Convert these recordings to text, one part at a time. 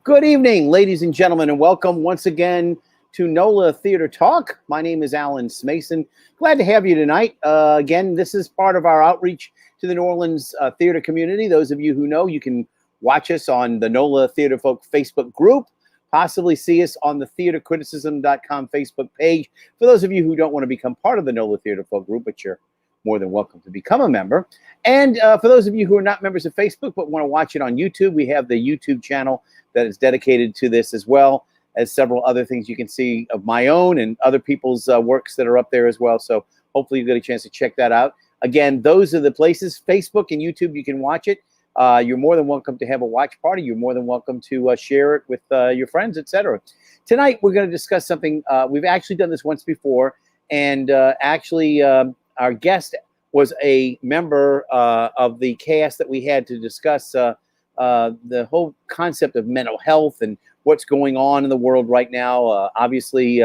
Good evening, ladies and gentlemen, and welcome once again to NOLA Theater Talk. My name is Alan Smason. Glad to have you tonight. Again, this is part of our outreach to the New Orleans theater community. Those of you who know, you can watch us on the NOLA Theater Folk Facebook group, possibly see us on the theatercriticism.com Facebook page. For those of you who don't want to become part of the NOLA Theater Folk group, but you're more than welcome to become a member. And for those of you who are not members of Facebook but want to watch it on YouTube, we have the YouTube channel that is dedicated to this, as well as several other things you can see of my own and other people's works that are up there as well. So hopefully you get a chance to check that out. Again, those are the places, Facebook and YouTube, you can watch it. You're more than welcome to have a watch party. You're more than welcome to share it with your friends, etc. Tonight, we're going to discuss something. We've actually done this once before, and our guest was a member of the cast that we had to discuss the whole concept of mental health and what's going on in the world right now. Obviously,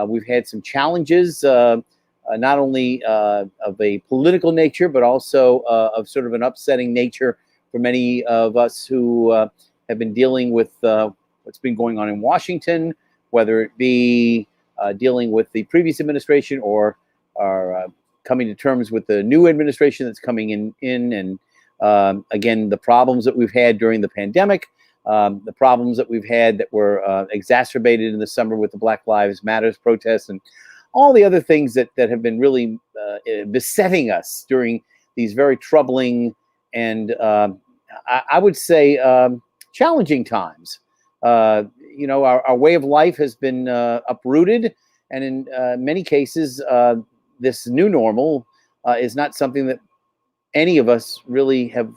we've had some challenges, not only of a political nature, but also of sort of an upsetting nature for many of us who have been dealing with what's been going on in Washington, whether it be dealing with the previous administration or coming to terms with the new administration that's coming in and again, the problems that we've had during the pandemic, the problems that we've had that were exacerbated in the summer with the Black Lives Matters protests, and all the other things that have been really besetting us during these very troubling and I would say challenging times. Our way of life has been uprooted, and in many cases, this new normal is not something that any of us really have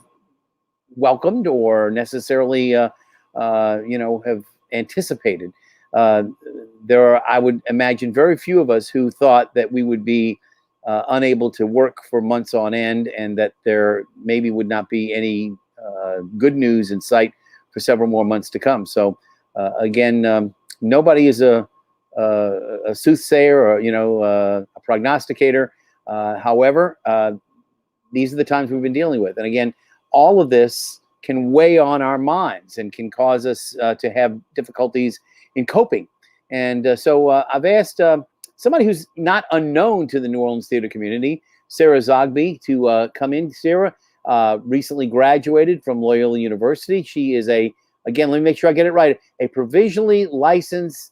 welcomed or necessarily, have anticipated. There are, I would imagine, very few of us who thought that we would be unable to work for months on end, and that there maybe would not be any good news in sight for several more months to come. So, again, nobody is a soothsayer or a prognosticator. However, these are the times we've been dealing with. And again, all of this can weigh on our minds and can cause us to have difficulties in coping. And so I've asked somebody who's not unknown to the New Orleans theater community, Sarah Zogbhi, to come in. Sarah recently graduated from Loyola University. She is again, let me make sure I get it right, a provisionally licensed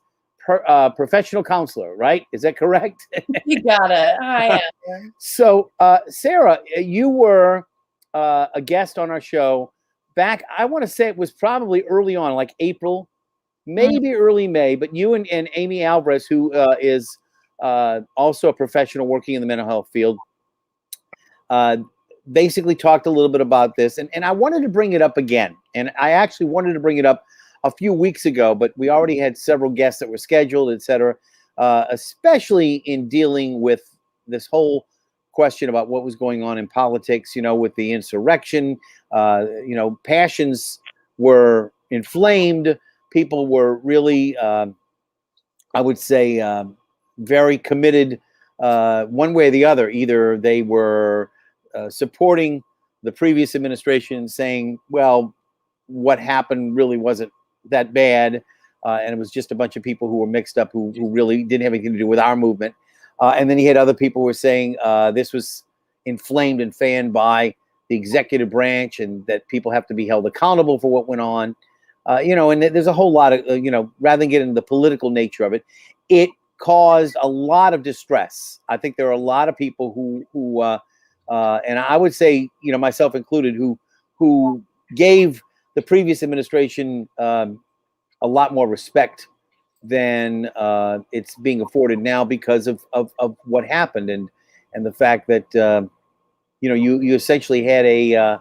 professional counselor, right? Is that correct? You got it. I am. So, Sarah, you were a guest on our show back, I want to say it was probably early on, like April, maybe early May, but you and Amy Alvarez, who is also a professional working in the mental health field, basically talked a little bit about this. And I wanted to bring it up again. And I actually wanted to bring it up a few weeks ago, but we already had several guests that were scheduled, et cetera, especially in dealing with this whole question about what was going on in politics, with the insurrection. Passions were inflamed. People were really, I would say, very committed one way or the other. Either they were supporting the previous administration, saying, well, what happened really wasn't that bad, and it was just a bunch of people who were mixed up who really didn't have anything to do with our movement. And then he had other people who were saying this was inflamed and fanned by the executive branch, and that people have to be held accountable for what went on. And there's a whole lot of, rather than get into the political nature of it, it caused a lot of distress. I think there are a lot of people who and I would say, myself included, who gave the previous administration a lot more respect than it's being afforded now because of what happened, and the fact that you essentially had a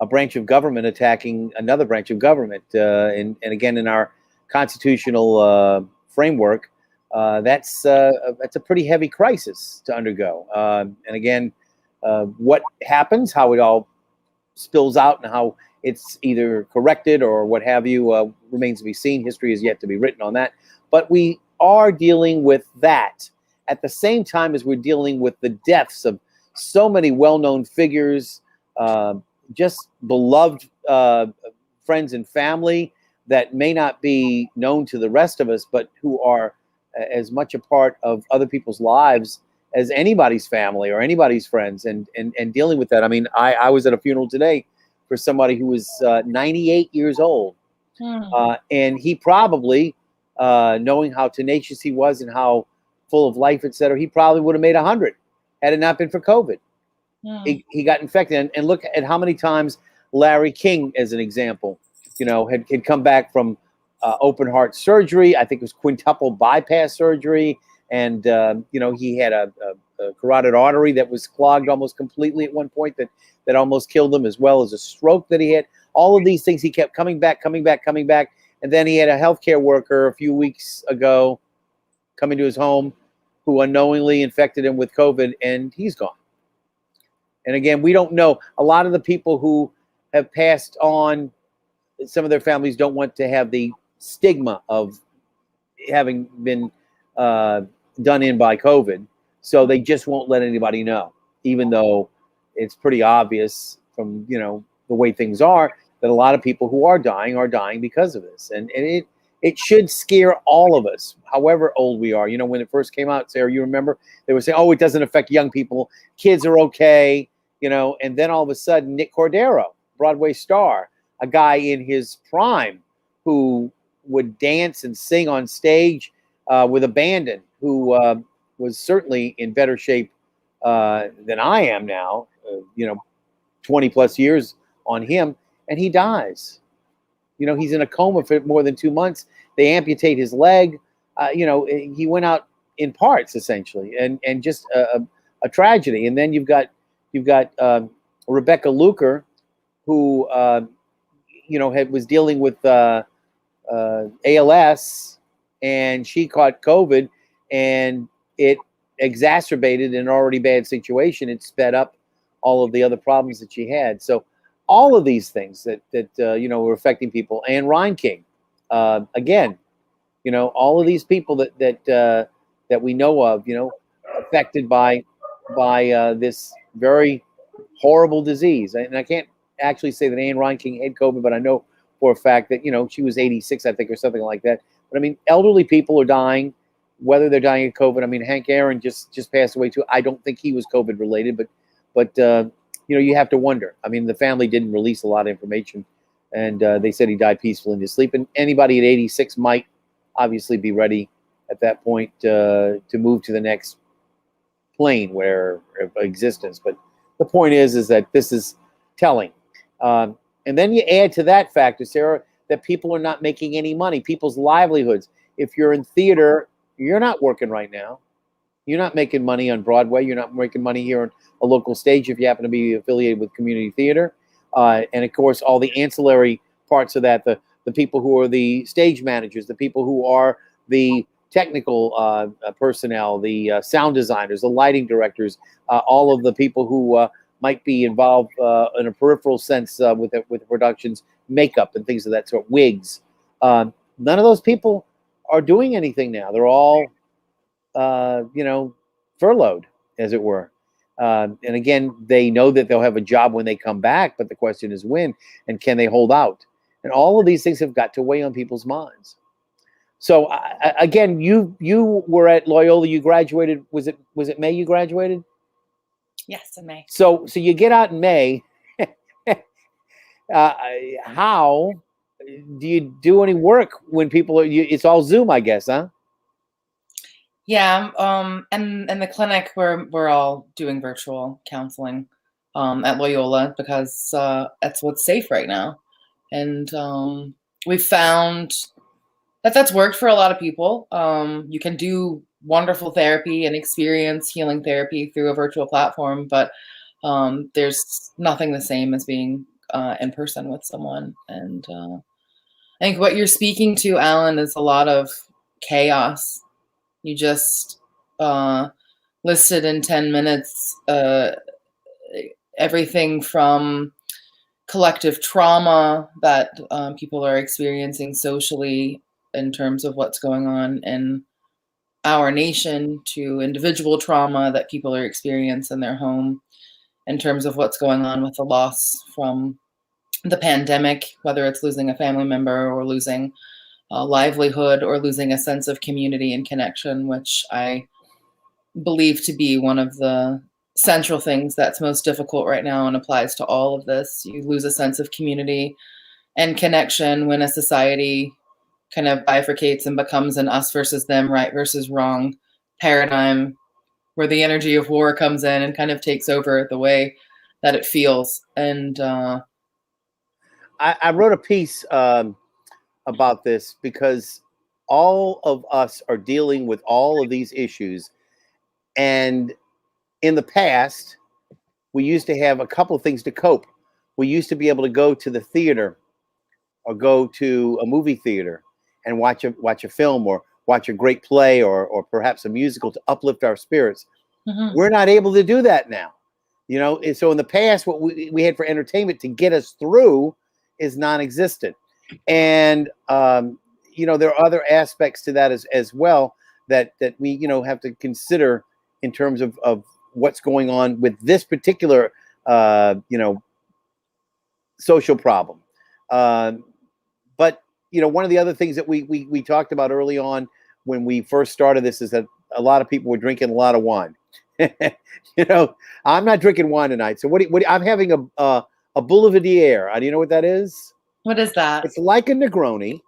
branch of government attacking another branch of government, and again, in our constitutional framework, that's a pretty heavy crisis to undergo. And again, what happens, how it all spills out, and how it's either corrected or what have you, remains to be seen. History is yet to be written on that. But we are dealing with that at the same time as we're dealing with the deaths of so many well-known figures, just beloved friends and family, that may not be known to the rest of us, but who are as much a part of other people's lives as anybody's family or anybody's friends, and dealing with that. I mean, I was at a funeral today for somebody who was 98 years old, and he probably, knowing how tenacious he was and how full of life, etc., he probably would have made 100 had it not been for COVID. He got infected, and look at how many times Larry King, as an example, had come back from open heart surgery. I think it was quintuple bypass surgery, and he had a carotid artery that was clogged almost completely at one point that almost killed him, as well as a stroke that he had. All of these things, he kept coming back, and then he had a healthcare worker a few weeks ago coming to his home who unknowingly infected him with COVID, and he's gone. And again, we don't know. A lot of the people who have passed on, some of their families don't want to have the stigma of having been done in by COVID. So they just won't let anybody know, even though it's pretty obvious from, the way things are, that a lot of people who are dying because of this. And it should scare all of us, however old we are. When it first came out, Sarah, you remember, they were saying, oh, it doesn't affect young people. Kids are okay. And then all of a sudden, Nick Cordero, Broadway star, a guy in his prime who would dance and sing on stage with abandon, who was certainly in better shape than I am now, 20 plus years on him, and he dies. He's in a coma for more than 2 months. They amputate his leg. He went out in parts, essentially, and just a tragedy. And then you've got Rebecca Luker, who was dealing with ALS, and she caught COVID, and it exacerbated an already bad situation. It sped up all of the other problems that she had. So all of these things that were affecting people. And Ryan King, again, all of these people that we know of, affected by this very horrible disease. And I can't actually say that Anne Ryan King had COVID, but I know for a fact that she was 86, I think, or something like that. But I mean, elderly people are dying, whether they're dying of COVID. I mean, Hank Aaron just passed away too. I don't think he was COVID related, but you have to wonder. I mean, the family didn't release a lot of information, and they said he died peacefully in his sleep. And anybody at 86 might obviously be ready at that point to move to the next plane where of existence. But the point is that this is telling. And then you add to that factor, Sarah, that people are not making any money, people's livelihoods. If you're in theater, you're not working right now. You're not making money on Broadway. You're not making money here on a local stage if you happen to be affiliated with community theater. And of course, all the ancillary parts of that, the people who are the stage managers, the people who are the technical personnel, the sound designers, the lighting directors, all of the people who might be involved in a peripheral sense with the productions, makeup and things of that sort, wigs. None of those people are doing anything now. They're all, furloughed, as it were. And again, they know that they'll have a job when they come back, but the question is when, and can they hold out? And all of these things have got to weigh on people's minds. So again, you were at Loyola. You graduated. Was it May you graduated? Yes, in May. So you get out in May. How do you do any work when people are? It's all Zoom, I guess, huh? Yeah. And in the clinic, we're all doing virtual counseling at Loyola because that's what's safe right now, and we've found that's worked for a lot of people. You can do wonderful therapy and experience healing therapy through a virtual platform, but there's nothing the same as being in person with someone. And I think what you're speaking to, Alan, is a lot of chaos. You just listed in 10 minutes everything from collective trauma that people are experiencing socially in terms of what's going on in our nation, to individual trauma that people are experiencing in their home in terms of what's going on with the loss from the pandemic, whether it's losing a family member or losing a livelihood or losing a sense of community and connection, which I believe to be one of the central things that's most difficult right now and applies to all of this. You lose a sense of community and connection when a society kind of bifurcates and becomes an us versus them, right versus wrong paradigm, where the energy of war comes in and kind of takes over the way that it feels. And I wrote a piece about this because all of us are dealing with all of these issues. And in the past, we used to have a couple of things to cope. We used to be able to go to the theater or go to a movie theater and watch a film or watch a great play or perhaps a musical to uplift our spirits. mm-hmm. We're not able to do that now. You know, and so in the past, what we had for entertainment to get us through is non-existent. And, you know, there are other aspects to that as well that we, you know, have to consider in terms of what's going on with this particular, you know, social problem. But, you know, one of the other things that we talked about early on when we first started this is that a lot of people were drinking a lot of wine. You know, I'm not drinking wine tonight. So I'm having a Boulevardier. Do you know what that is? What is that? It's like a Negroni,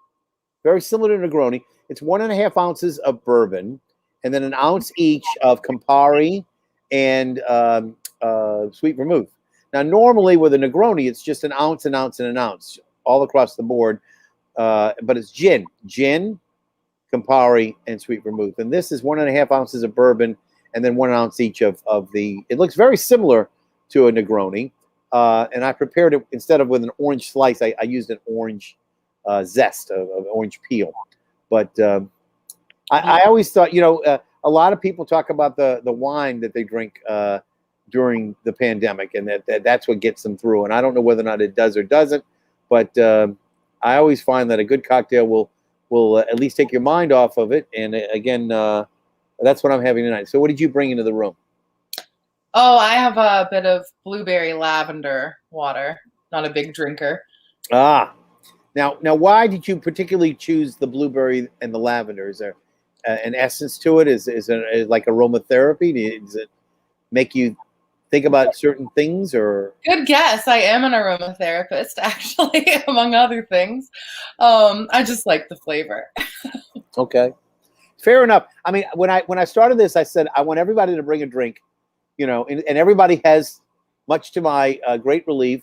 very similar to Negroni. It's 1.5 ounces of bourbon, and then an ounce each of Campari and sweet vermouth. Now, normally with a Negroni, it's just an ounce, an ounce, and an ounce all across the board. But it's gin, Campari, and sweet vermouth. And this is 1.5 ounces of bourbon, and then 1 ounce each of the. It looks very similar to a Negroni. And I prepared it instead of with an orange slice. I used an orange zest of orange peel. But I always thought, you know, a lot of people talk about the wine that they drink during the pandemic, and that's what gets them through. And I don't know whether or not it does or doesn't, but I always find that a good cocktail will at least take your mind off of it. And again, that's what I'm having tonight. So what did you bring into the room? Oh, I have a bit of blueberry lavender water. Not a big drinker. Ah, now, why did you particularly choose the blueberry and the lavender? Is there an essence to it? Is it like aromatherapy? Does it make you think about certain things? Or good guess. I am an aromatherapist, actually, among other things. I just like the flavor. Okay, fair enough. I mean, when I started this, I said I want everybody to bring a drink. You know, and everybody has, much to my great relief,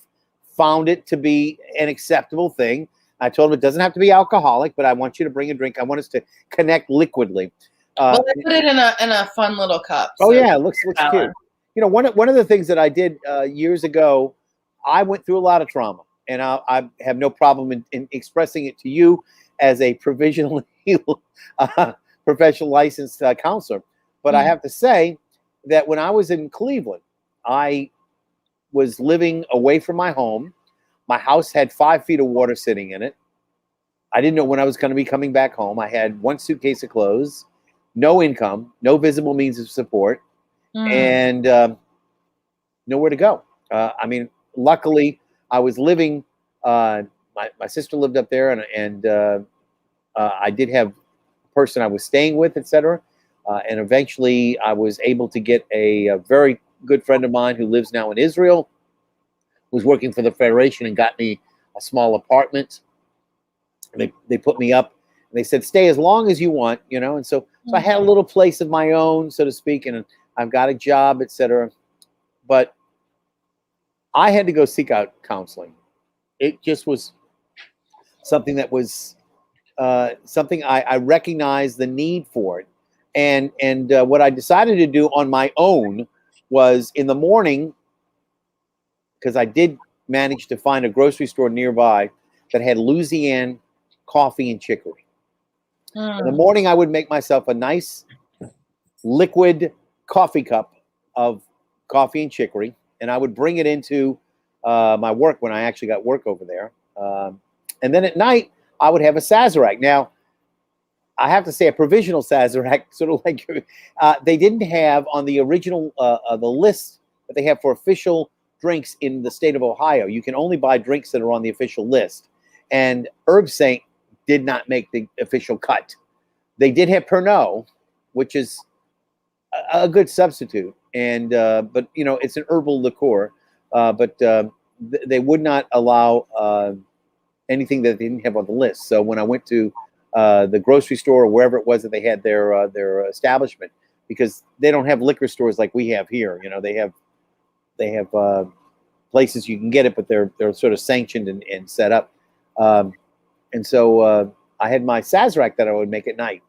found it to be an acceptable thing. I told them it doesn't have to be alcoholic, but I want you to bring a drink. I want us to connect liquidly. Well, I put it in a fun little cup. Oh yeah, it looks cute. You know, one of the things that I did years ago, I went through a lot of trauma, and I have no problem in expressing it to you as a provisionally professional licensed counselor. But I have to say that when I was in Cleveland, I was living away from my home. My house had 5 feet of water sitting in it. I didn't know when I was going to be coming back home. I had 1 suitcase of clothes, no income, no visible means of support, and nowhere to go. I mean, luckily, I was living. My sister lived up there, and I did have a person I was staying with, etc. And eventually I was able to get a very good friend of mine who lives now in Israel, was working for the Federation, and got me a small apartment. They put me up, and they said, stay as long as you want, you know. And so I had a little place of my own, so to speak, and I've got a job, etc. But I had to go seek out counseling. It just was something that was something I recognized the need for it. And what I decided to do on my own was in the morning, because I did manage to find a grocery store nearby that had Louisiana coffee and chicory. In the morning, I would make myself a nice liquid coffee cup of coffee and chicory, and I would bring it into my work when I actually got work over there. And then at night, I would have a Sazerac. Now, I have to say a provisional Sazerac, sort of like they didn't have on the original the list that they have for official drinks in the state of Ohio. You can only buy drinks that are on the official list. And Herb Saint did not make the official cut. They did have Pernod, which is a good substitute, and but it's an herbal liqueur, but they would not allow anything that they didn't have on the list. So when I went to the grocery store or wherever it was that they had their establishment, because they don't have liquor stores like we have here. They have places you can get it, but they're sort of sanctioned and set up. And so I had my Sazerac that I would make at night,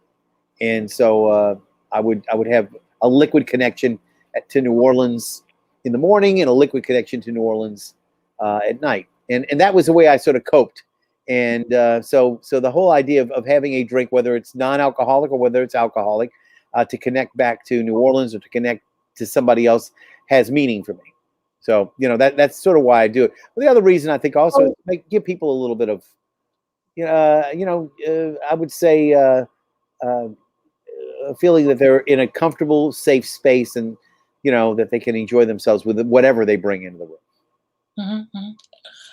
and so I would have a liquid connection to New Orleans in the morning and a liquid connection to New Orleans at night, and that was the way I sort of coped. And so the whole idea of having a drink, whether it's non-alcoholic or whether it's alcoholic, to connect back to New Orleans or to connect to somebody else has meaning for me. So that's sort of why I do it. But the other reason I think also is give people a little bit of I would say a feeling that they're in a comfortable, safe space, and that they can enjoy themselves with whatever they bring into the room. Mm-hmm.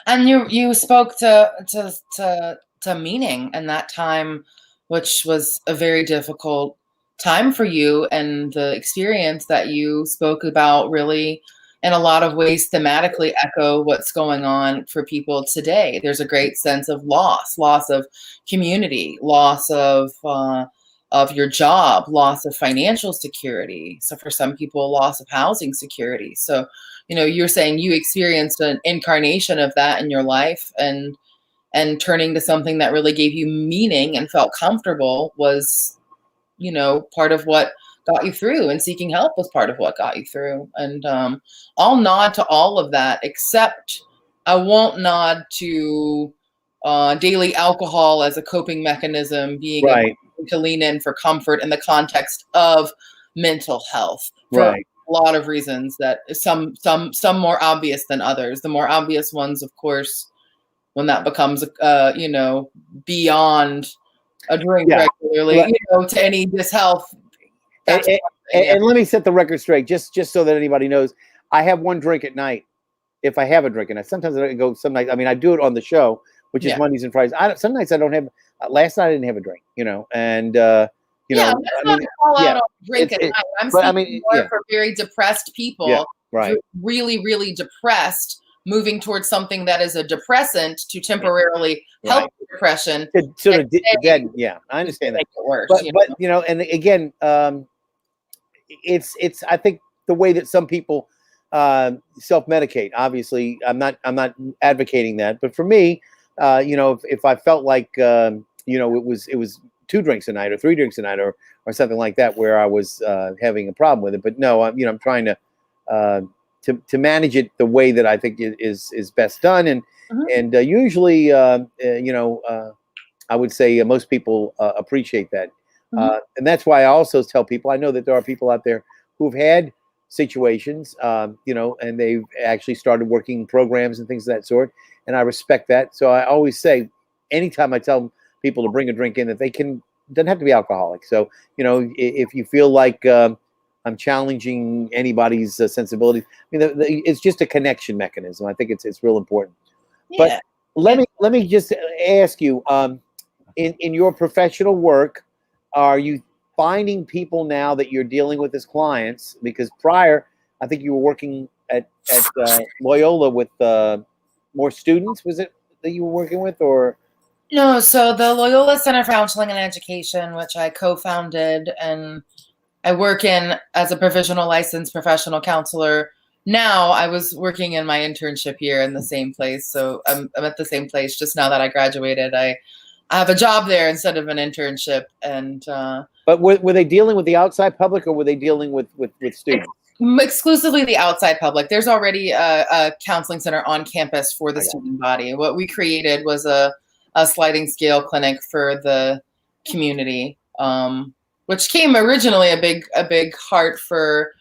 And you spoke to meaning in that time, which was a very difficult time for you, and the experience that you spoke about really, in a lot of ways, thematically echo what's going on for people today. There's a great sense of loss of community, loss of your job, loss of financial security. So for some people, loss of housing security. So, you're saying you experienced an incarnation of that in your life, and turning to something that really gave you meaning and felt comfortable was, part of what got you through, and seeking help was part of what got you through. And I'll nod to all of that, except I won't nod to daily alcohol as a coping mechanism, being right. able to lean in for comfort in the context of mental health for Right. a lot of reasons, that some more obvious than others. The more obvious ones, of course, when that becomes beyond a drink regularly, to any dishealth. And let me set the record straight, just so that anybody knows. I have one drink at night, if I have a drink, and sometimes I go. Some nights, I do it on the show, which is Mondays and Fridays. Some nights I don't have. Last night I didn't have a drink, and let's not call out on drink at night. I'm speaking more for very depressed people, right? Really, really depressed, moving towards something that is a depressant to temporarily help depression. Sort of dead. Yeah, I understand that. Worse, but and again, it's I think the way that some people self-medicate. Obviously, I'm not advocating that, but for me, if I felt like it was 2 drinks a night or 3 drinks a night or something like that, where I was having a problem with it. But no, I'm trying to manage it the way that I think is best done, and usually I would say most people appreciate that, and that's why I also tell people, I know that there are people out there who've had situations, and they've actually started working programs and things of that sort, and I respect that. So I always say, anytime I tell people to bring a drink in, that doesn't have to be alcoholic. So if you feel like I'm challenging anybody's sensibility, it's just a connection mechanism. I think it's real important. But let me just ask you, in your professional work, are you finding people now that you're dealing with as clients? Because prior, I think you were working at Loyola with more students. Was it that you were working with, or? No, so the Loyola Center for Counseling and Education, which I co-founded and I work in as a provisional licensed professional counselor. Now, I was working in my internship here in the same place. So I'm at the same place just now that I graduated. I have a job there instead of an internship. And but were they dealing with the outside public, or were they dealing with students? Exclusively the outside public. There's already a counseling center on campus for the student body. What we created was a sliding scale clinic for the community, which came originally a big heart for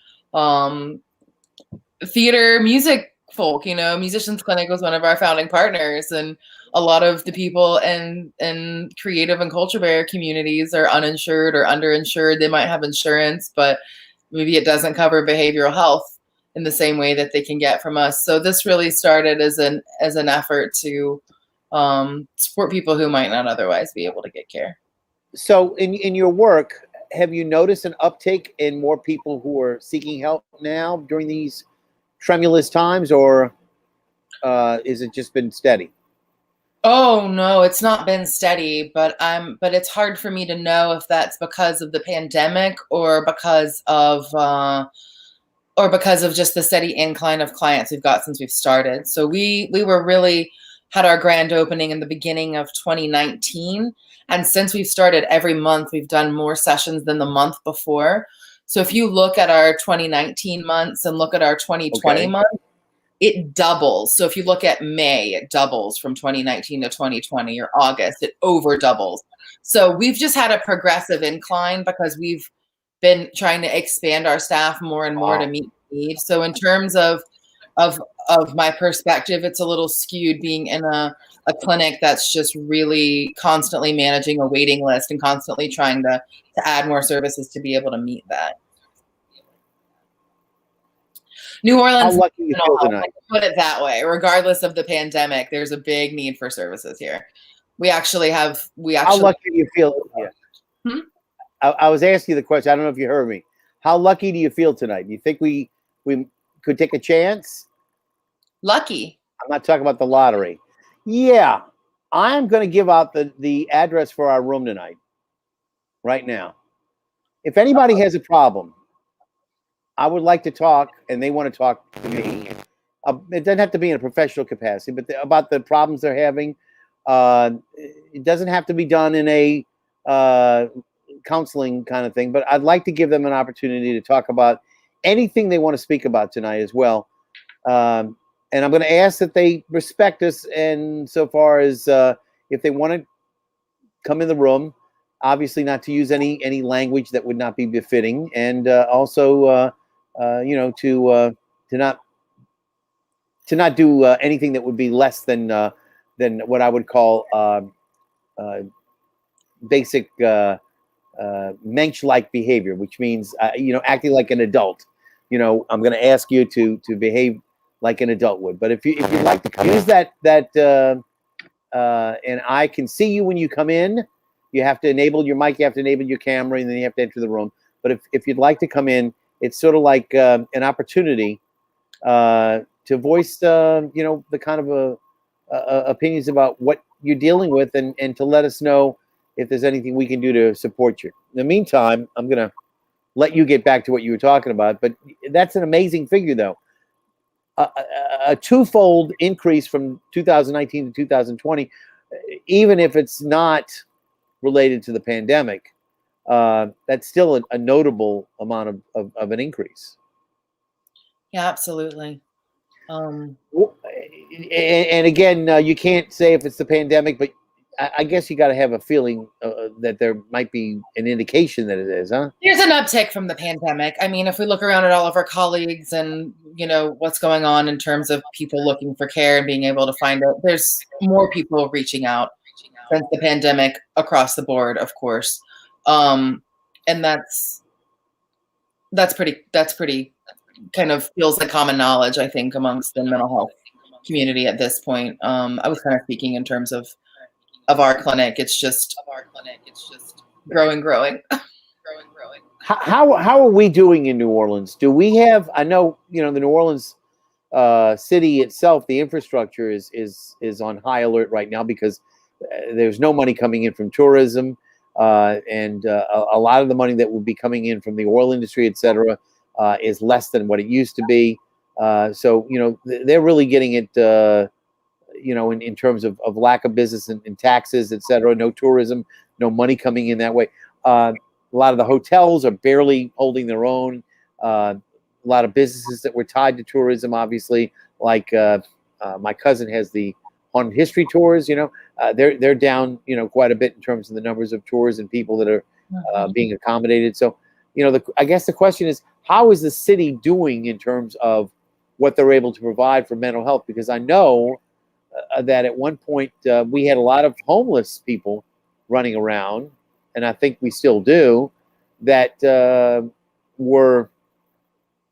theater, music folk. Musicians Clinic was one of our founding partners, and a lot of the people in creative and culture barrier communities are uninsured or underinsured. They might have insurance, but maybe it doesn't cover behavioral health. in the same way that they can get from us. So this really started as an effort to support people who might not otherwise be able to get care. So in your work, have you noticed an uptick in more people who are seeking help now during these tremulous times, or is it just been steady? Oh no, it's not been steady, but it's hard for me to know if that's because of the pandemic or because of just the steady incline of clients we've got since we've started. So we were really had our grand opening in the beginning of 2019, and since we've started, every month we've done more sessions than the month before. So if you look at our 2019 months and look at our 2020 months, it doubles. So if you look at May, it doubles from 2019 to 2020, or August, it over doubles. So we've just had a progressive incline because we've been trying to expand our staff more and more to meet needs. So in terms of my perspective, it's a little skewed being in a clinic that's just really constantly managing a waiting list and constantly trying to add more services to be able to meet that. New Orleans, how lucky you feel tonight? Put it that way. Regardless of the pandemic, there's a big need for services here. We actually have. How lucky do you feel? Yeah. Hmm? I was asking you the question. I don't know if you heard me. How lucky do you feel tonight? Do you think we could take a chance? Lucky. I'm not talking about the lottery. Yeah, I'm going to give out the address for our room tonight, right now. If anybody has a problem, I would like to talk, and they want to talk to me. It doesn't have to be in a professional capacity, but about the problems they're having. It doesn't have to be done in a counseling kind of thing, but I'd like to give them an opportunity to talk about anything they want to speak about tonight as well. And I'm going to ask that they respect us, and so far as if they want to come in the room, obviously not to use any language that would not be befitting, and also to not do anything that would be less than what I would call basic mensch-like behavior, which means acting like an adult. I'm going to ask you to behave like an adult would. But if you'd like to use that and I can see you when you come in, you have to enable your mic, you have to enable your camera, and then you have to enter the room. But if you'd like to come in, it's sort of like an opportunity to voice the kind of opinions about what you're dealing with, and to let us know if there's anything we can do to support you. In the meantime, I'm going to let you get back to what you were talking about. But that's an amazing figure, though. A twofold increase from 2019 to 2020, even if it's not related to the pandemic, that's still a notable amount of an increase. Yeah, absolutely. And again, you can't say if it's the pandemic, but I guess you got to have a feeling that there might be an indication that it is, huh? There's an uptick from the pandemic. I mean, if we look around at all of our colleagues and, what's going on in terms of people looking for care and being able to find it, there's more people reaching out since the pandemic across the board, of course. And that's pretty kind of feels like common knowledge, I think, amongst the mental health community at this point. I was kind of speaking in terms of our clinic. It's just growing. How are we doing in New Orleans? Do we have? I know the New Orleans city itself, the infrastructure is on high alert right now because there's no money coming in from tourism, and a lot of the money that will be coming in from the oil industry, et cetera, is less than what it used to be. So they're really getting it. In terms of lack of business and taxes, et cetera, no tourism, no money coming in that way. A lot of the hotels are barely holding their own. A lot of businesses that were tied to tourism, obviously, like my cousin has the haunted history tours. They're down, quite a bit in terms of the numbers of tours and people that are being accommodated. So, I guess the question is, how is the city doing in terms of what they're able to provide for mental health? Because I know that at one point we had a lot of homeless people running around, and I think we still do, that were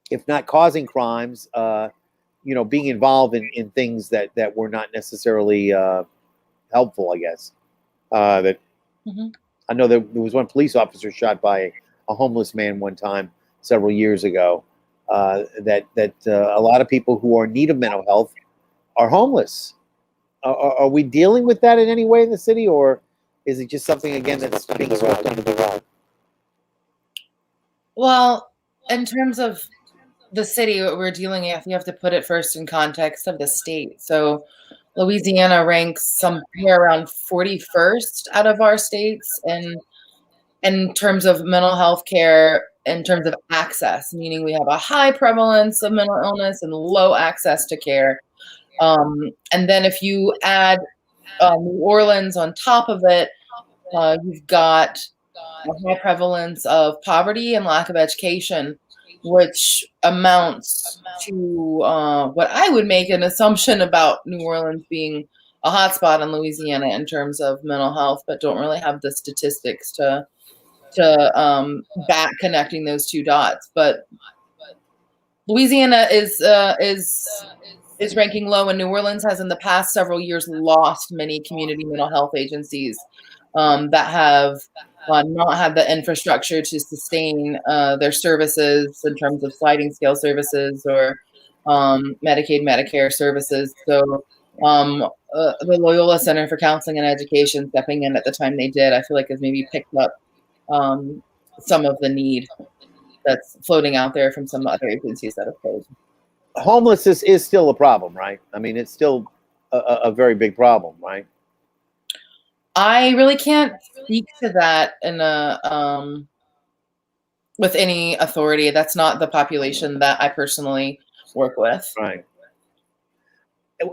if not causing crimes, being involved in things that were not necessarily helpful, I guess. That Mhm. I know there was one police officer shot by a homeless man one time several years ago. That a lot of people who are in need of mental health are homeless. Are we dealing with that in any way in the city, or is it just something again that's being swept under the rug? Well, in terms of the city, what we're dealing with, you have to put it first in context of the state. So Louisiana ranks somewhere around 41st out of our states in terms of mental health care, in terms of access, meaning we have a high prevalence of mental illness and low access to care. And then if you add New Orleans on top of it, you've got a high prevalence of poverty and lack of education, which amounts to what I would make an assumption about New Orleans being a hotspot in Louisiana in terms of mental health, but don't really have the statistics to back connecting those two dots. But Louisiana is ranking low, and New Orleans has in the past several years lost many community mental health agencies that have not had the infrastructure to sustain their services in terms of sliding scale services or Medicaid, Medicare services. So the Loyola Center for Counseling and Education stepping in at the time they did, I feel like has maybe picked up some of the need that's floating out there from some other agencies that have closed. Homelessness is still a problem, right? I mean, it's still a very big problem, right? I really can't speak to that in a with any authority. That's not the population that I personally work with. Right.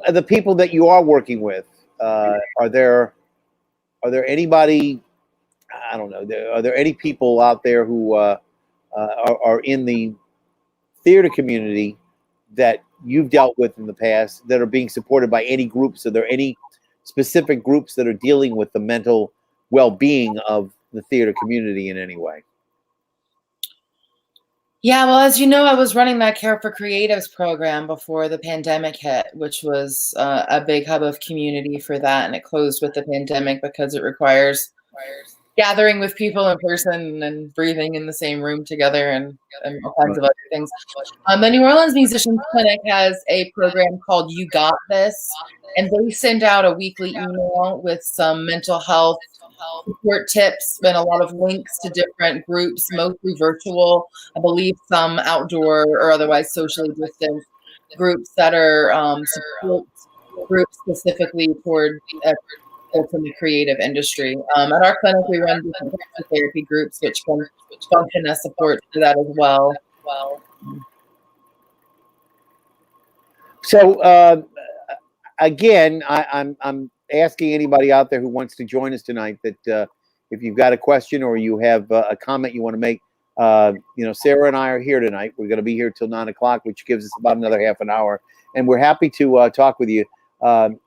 The people that you are working with, are there anybody? I don't know. Are there any people out there who are in the theater community that you've dealt with in the past that are being supported by any groups? Are there any specific groups that are dealing with the mental well-being of the theater community in any way? Yeah, well, as you know, I was running that Care for Creatives program before the pandemic hit, which was a big hub of community for that. And it closed with the pandemic because it requires gathering with people in person and breathing in the same room together and all kinds of other things. The New Orleans Musicians Clinic has a program called You Got This, and they send out a weekly email with some mental health support tips and a lot of links to different groups, mostly virtual, I believe some outdoor or otherwise socially distanced groups that are support groups specifically toward folks in the creative industry. At our clinic, we run different types of therapy groups, which can function as support for that as well. So again, I'm asking anybody out there who wants to join us tonight that if you've got a question or you have a comment you want to make, Sarah and I are here tonight. We're going to be here till 9 o'clock, which gives us about another half an hour, and we're happy to talk with you. I'm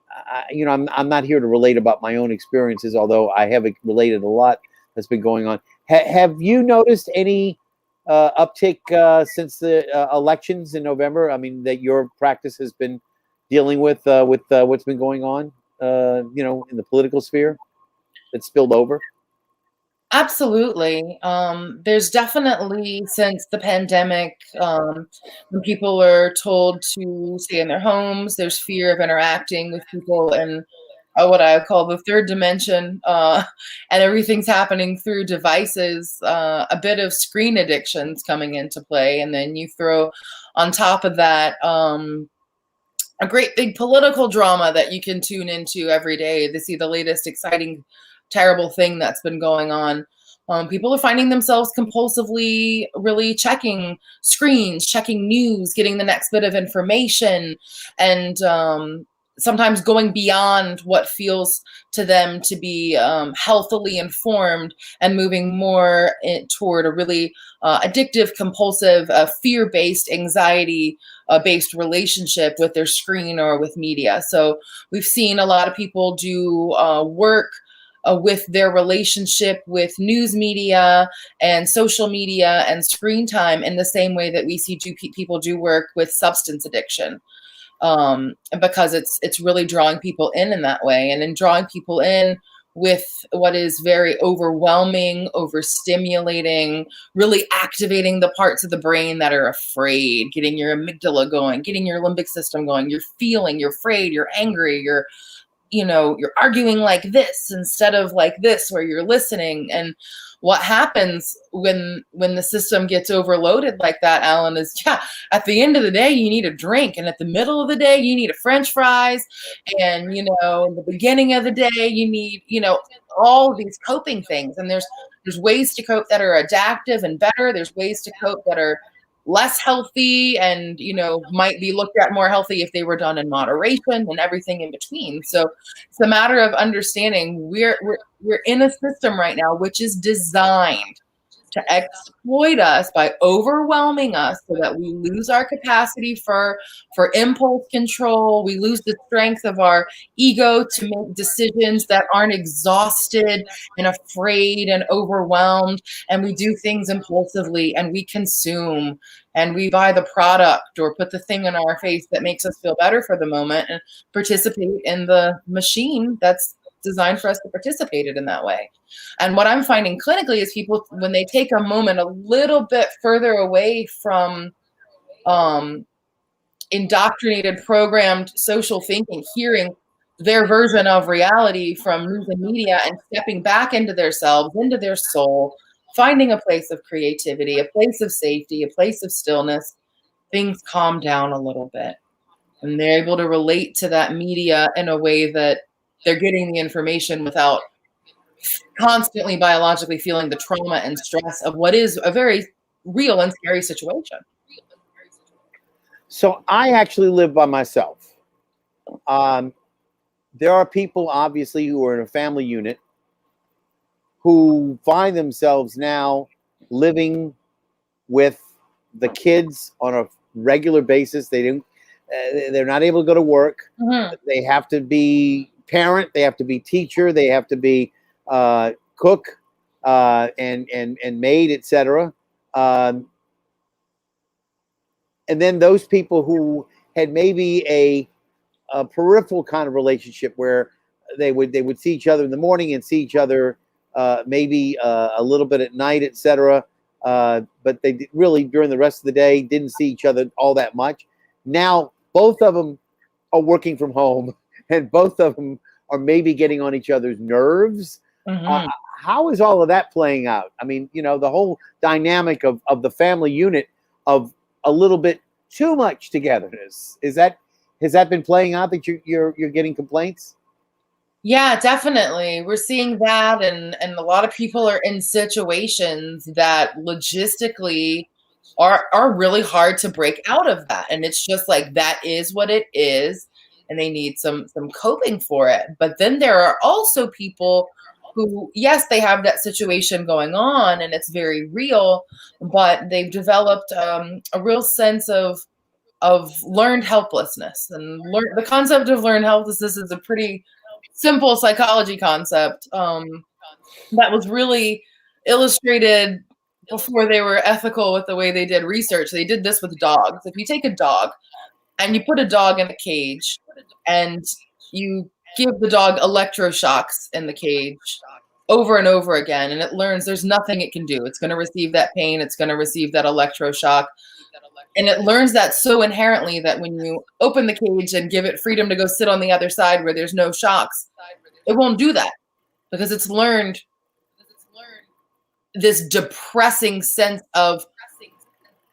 not here to relate about my own experiences, although I have related a lot that's been going on. Have you noticed any uptick since the elections in November? I mean, that your practice has been dealing with what's been going on, in the political sphere that spilled over? Absolutely. There's definitely, since the pandemic, when people are told to stay in their homes, there's fear of interacting with people in what I call the third dimension, and everything's happening through devices. A bit of screen addictions coming into play, and then you throw on top of that a great big political drama that you can tune into every day to see the latest exciting, terrible thing that's been going on. People are finding themselves compulsively really checking screens, checking news, getting the next bit of information, and sometimes going beyond what feels to them to be healthily informed and moving more toward a really addictive, compulsive, fear-based, anxiety-based relationship with their screen or with media. So we've seen a lot of people do work with their relationship with news media and social media and screen time in the same way that we see people do work with substance addiction. Because it's really drawing people in that way, and in drawing people in with what is very overwhelming, overstimulating, really activating the parts of the brain that are afraid, getting your amygdala going, getting your limbic system going. You're feeling, you're afraid, you're angry, you're arguing like this instead of like this, where you're listening. And what happens when the system gets overloaded like that, Alan, is at the end of the day, you need a drink. And at the middle of the day, you need a French fries. And, in the beginning of the day, you need, all these coping things. And there's ways to cope that are adaptive and better. There's ways to cope that are less healthy and, might be looked at more healthy if they were done in moderation, and everything in between. So it's a matter of understanding we're in a system right now which is designed to exploit us by overwhelming us so that we lose our capacity for impulse control. We lose the strength of our ego to make decisions that aren't exhausted and afraid and overwhelmed. And we do things impulsively, and we consume, and we buy the product or put the thing in our face that makes us feel better for the moment, and participate in the machine that's designed for us to participate in that way. And what I'm finding clinically is people, when they take a moment a little bit further away from indoctrinated, programmed social thinking, hearing their version of reality from news and media, and stepping back into themselves, into their soul, finding a place of creativity, a place of safety, a place of stillness, things calm down a little bit. And they're able to relate to that media in a way that they're getting the information without constantly biologically feeling the trauma and stress of what is a very real and scary situation. So I actually live by myself. There are people, obviously, who are in a family unit who find themselves now living with the kids on a regular basis. They're not able to go to work. Mm-hmm. They have to be parent, they have to be teacher, they have to be cook and maid, etc. And then those people who had maybe a peripheral kind of relationship where they would see each other in the morning and see each other maybe a little bit at night, etc. But they really, during the rest of the day, didn't see each other all that much. Now both of them are working from home, and both of them are maybe getting on each other's nerves. Mm-hmm. How is all of that playing out? I mean, the whole dynamic of the family unit of a little bit too much togetherness. Has that been playing out, that you're getting complaints? Yeah, definitely. We're seeing that, and a lot of people are in situations that logistically are really hard to break out of that. And it's just like, that is what it is, and they need some coping for it. But then there are also people who, yes, they have that situation going on and it's very real, but they've developed a real sense of learned helplessness. And the concept of learned helplessness is a pretty simple psychology concept that was really illustrated before they were ethical with the way they did research. They did this with dogs. If you take a dog and you put a dog in a cage and you give the dog electroshocks in the cage over and over again, and it learns there's nothing it can do. It's going to receive that pain. It's going to receive that electroshock. And it learns that so inherently that when you open the cage and give it freedom to go sit on the other side where there's no shocks, it won't do that, because it's learned this depressing sense of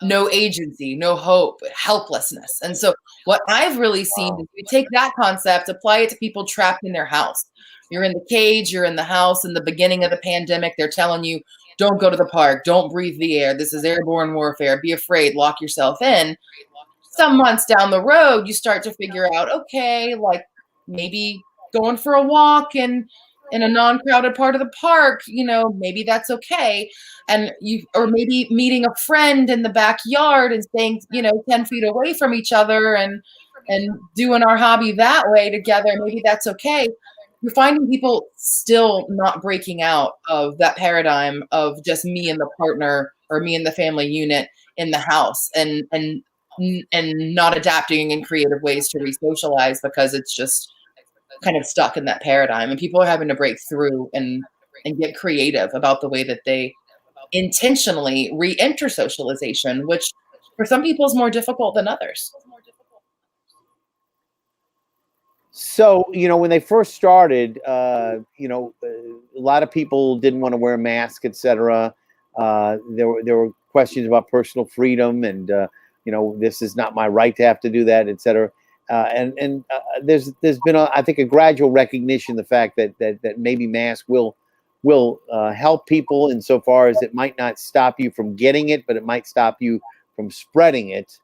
no agency, no hope, helplessness. And so what I've really seen is you take that concept, apply it to people trapped in their house. You're in the cage, you're in the house. In the beginning of the pandemic, they're telling you, don't go to the park, don't breathe the air. This is airborne warfare. Be afraid, lock yourself in. Some months down the road, you start to figure out, okay, like maybe going for a walk in a non-crowded part of the park, maybe that's okay. And or maybe meeting a friend in the backyard and staying, 10 feet away from each other and doing our hobby that way together. Maybe that's okay. you're finding people still not breaking out of that paradigm of just me and the partner or me and the family unit in the house, and not adapting in creative ways to re-socialize because it's just kind of stuck in that paradigm. And people are having to break through and get creative about the way that they intentionally re-enter socialization, which for some people is more difficult than others. So, when they first started, a lot of people didn't want to wear a mask, etc. There were questions about personal freedom, and this is not my right to have to do that, etc. And there's been, I think, a gradual recognition of the fact that maybe masks will help people insofar as it might not stop you from getting it, but it might stop you from spreading it.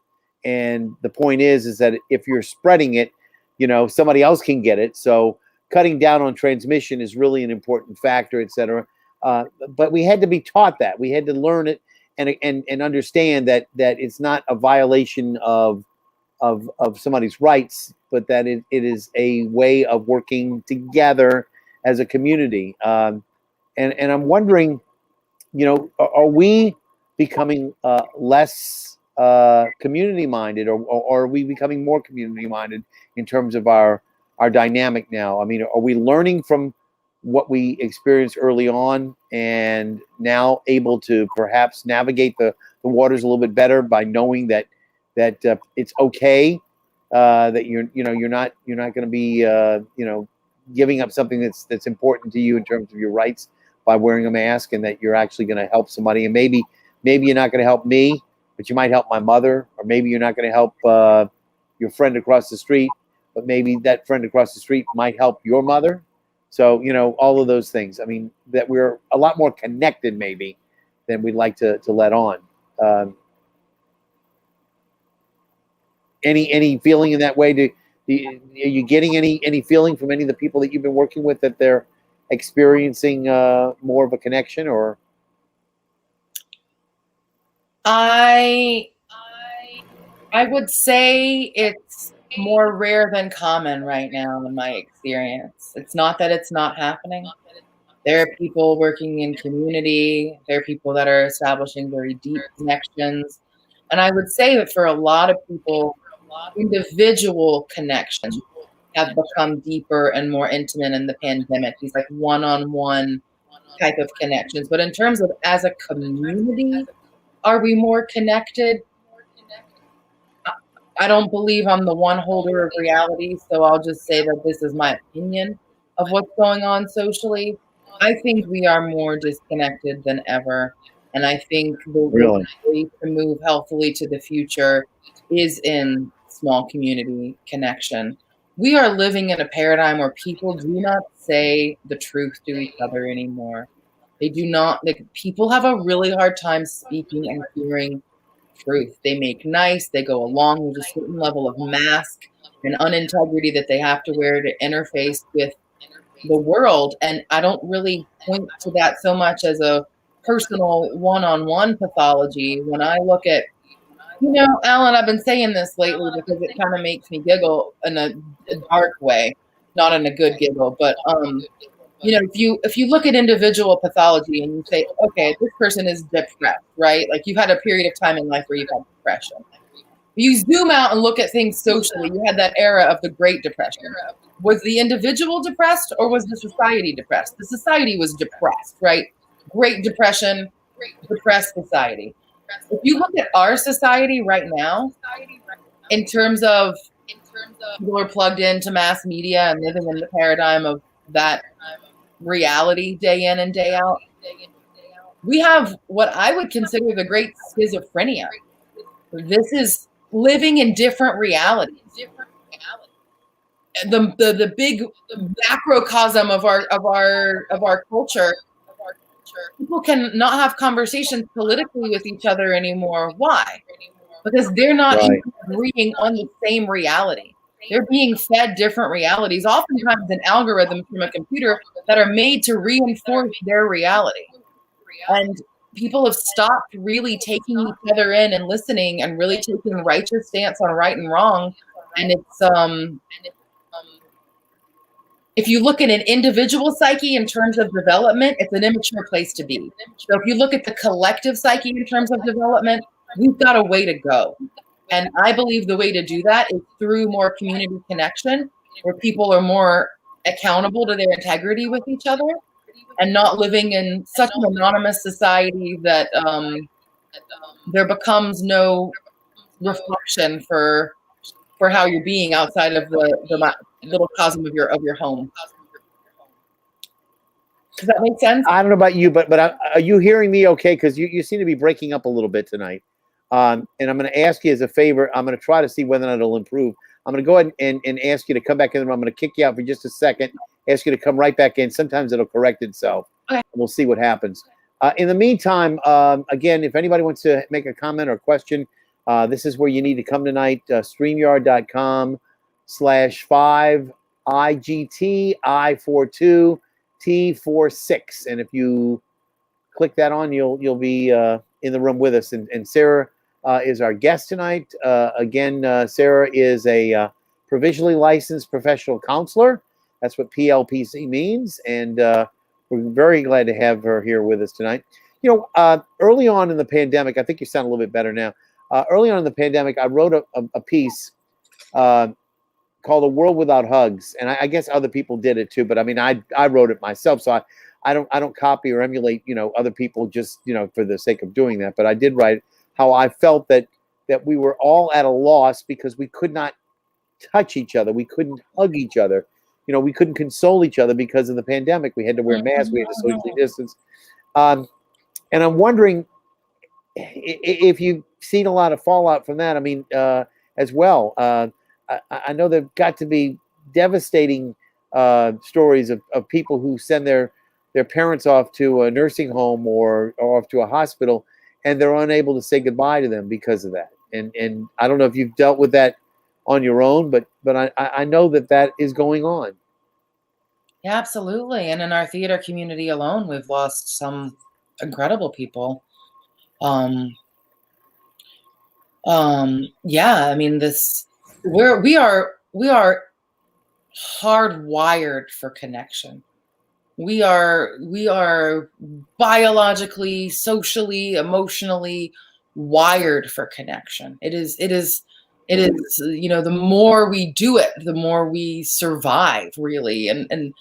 And the point is that if you're spreading it, somebody else can get it. So cutting down on transmission is really an important factor, et cetera. But we had to be taught that. We had to learn it and understand that it's not a violation of somebody's rights, but that it is a way of working together as a community. And I'm wondering, are we becoming less community minded, or are we becoming more community minded in terms of our dynamic now? I mean, are we learning from what we experienced early on and now able to perhaps navigate the waters a little bit better by knowing that it's okay, that you're not going to be giving up something that's important to you in terms of your rights by wearing a mask, and that you're actually going to help somebody? And maybe you're not going to help me, but you might help my mother, or maybe you're not going to help your friend across the street, but maybe that friend across the street might help your mother. So, all of those things. I mean, that we're a lot more connected maybe than we'd like to let on. Any feeling in that way? Are you getting any feeling from any of the people that you've been working with that they're experiencing more of a connection? Or I would say it's more rare than common right now in my experience. It's not that it's not happening. There are people working in community. There are people that are establishing very deep connections. And I would say that for a lot of people, individual connections have become deeper and more intimate in the pandemic. These like one-on-one type of connections. But in terms of as a community, are we more connected? I don't believe I'm the one holder of reality, so I'll just say that this is my opinion of what's going on socially. I think we are more disconnected than ever. And I think the way to move healthily to the future is in small community connection. We are living in a paradigm where people do not say the truth to each other anymore. They do not, people have a really hard time speaking and hearing truth. They make nice, they go along with a certain level of mask and unintegrity that they have to wear to interface with the world. And I don't really point to that so much as a personal one-on-one pathology. When I look at, Alan, I've been saying this lately because it kind of makes me giggle in a dark way, not in a good giggle, but if you look at individual pathology and you say, okay, this person is depressed, right? Like you've had a period of time in life where you've had depression. You zoom out and look at things socially. You had that era of the Great Depression. Was the individual depressed or was the society depressed? The society was depressed, right? Great Depression, depressed society. If you look at our society right now, in terms of people are plugged into mass media and living in the paradigm of that reality day in and day out, we have what I would consider the great schizophrenia. This is living in different realities. The big macrocosm of our culture. People can not have conversations politically with each other anymore. Why? Because they're not even agreeing on the same reality. They're being fed different realities, oftentimes an algorithm from a computer that are made to reinforce their reality. And people have stopped really taking each other in and listening and really taking a righteous stance on right and wrong. And if you look at an individual psyche in terms of development, it's an immature place to be. So if you look at the collective psyche in terms of development, we've got a way to go. And I believe the way to do that is through more community connection, where people are more accountable to their integrity with each other and not living in such an anonymous society that there becomes no reflection for how you're being outside of the little cosm of your home. Does that make sense? I don't know about you, but are you hearing me okay? Because you seem to be breaking up a little bit tonight. And I'm going to ask you as a favor, I'm going to try to see whether or not it'll improve. I'm going to go ahead and ask you to come back in the room. I'm going to kick you out for just a second, ask you to come right back in. Sometimes it'll correct itself. Okay. We'll see what happens. In the meantime, again, if anybody wants to make a comment or question, this is where you need to come tonight, StreamYard.com/5IGTI42T46. And if you click that on, you'll be in the room with us. And Sarah is our guest tonight. Again, Sarah is a provisionally licensed professional counselor. That's what PLPC means. And we're very glad to have her here with us tonight. You know, early on in the pandemic, I think you sound a little bit better now. Early on in the pandemic, I wrote a piece called "A World Without Hugs," and I guess other people did it too. But I mean, I wrote it myself, so I don't copy or emulate, you know, other people just, you know, for the sake of doing that. But I did write how I felt that we were all at a loss because we could not touch each other, we couldn't hug each other, you know, we couldn't console each other because of the pandemic. We had to wear masks, we had to socially distance. And I'm wondering if you've seen a lot of fallout from that. I mean, as well, I know there've got to be devastating stories of people who send their parents off to a nursing home or off to a hospital, and they're unable to say goodbye to them because of that. And I don't know if you've dealt with that on your own, but I know that is going on. Yeah, absolutely. And in our theater community alone, we've lost some incredible people. Yeah, I mean, we are hardwired for connection. We are biologically, socially, emotionally wired for connection. It is, you know, the more we do it, the more we survive, really. And